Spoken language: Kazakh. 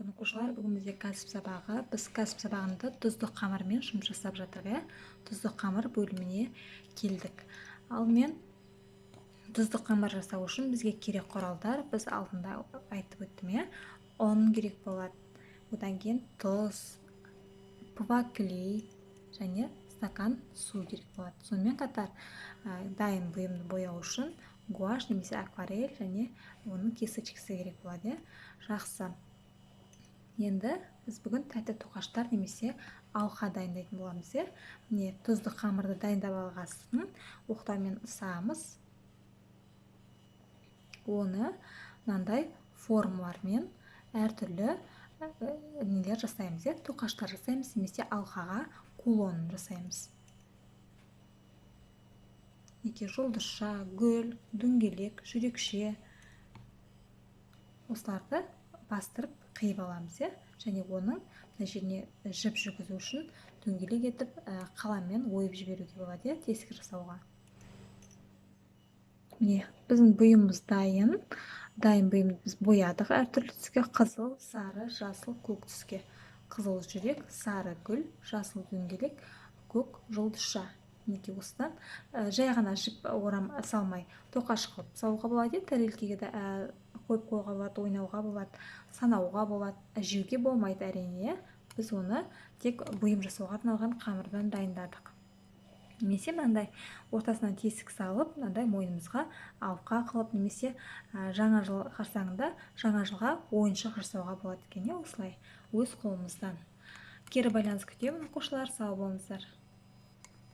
күн оқушылар, бүгін бізде кәсіп сабағы. Біз кәсіп сабағында тұздық қамырмен жұмыс жасап жатырмыз, тұздық қамыр бөліміне келдік. Ал мен тұздық қамыр жасау үшін бізге керек құралдар, біз алдында айтып өттім, ұн керек болады. Одан кейін тұз, пуффа-клей және стакан су керек болады. Сонымен қатар дайын бұйымды бояу үшін гуашь немесе акварель және оның кисточкасы керек болады. Жақсы. Енді біз бүгін тәтті тоқаштар немесе алқа дайындайтын боламыз. Міне тұздық қамырды дайындап алғасын оқтаумен ысамыз. Оны мынандай формалармен әртүрлі нелер жасаймыз, тоқаштар жасаймыз, немесе алқаға кулон жасаймыз. Неке жұлдызша, гүл, дөңгелек, жүрекше осыларды бастырып қиып аламыз, және оның мына жеріне жіп жүргізу үшін дөңгелек етіп қаламмен ойып жіберуге болады, тесік жасауға. Міне біздің бұйымымыз дайын. Дайын бұйымды біз боядық әртүрлі түске: қызыл, сары, жасыл, көк түске. Қызыл жүрек, сары гүл, жасыл дөңгелек, көк жұлдызша. Неке осыдан жай ғана жіп орам салмай тоқаш қылып салуға болады, тәрелкеге де қойып қойға болады, ойнауға болады, санауға болады, жеуге болмайды әрине. Біз оны тек бұйым жасауға арналған қамырдан дайындадық. Немесе мынандай ортасынан тесік салып, мынандай мойнымызға алқа қылып, немесе жаңа жыл қарсаңында жаңа жылға ойыншық жасауға болады екен, осылай өз қолымыздан. Кері байланыс күтемін оқушылар, сау болыңыздар.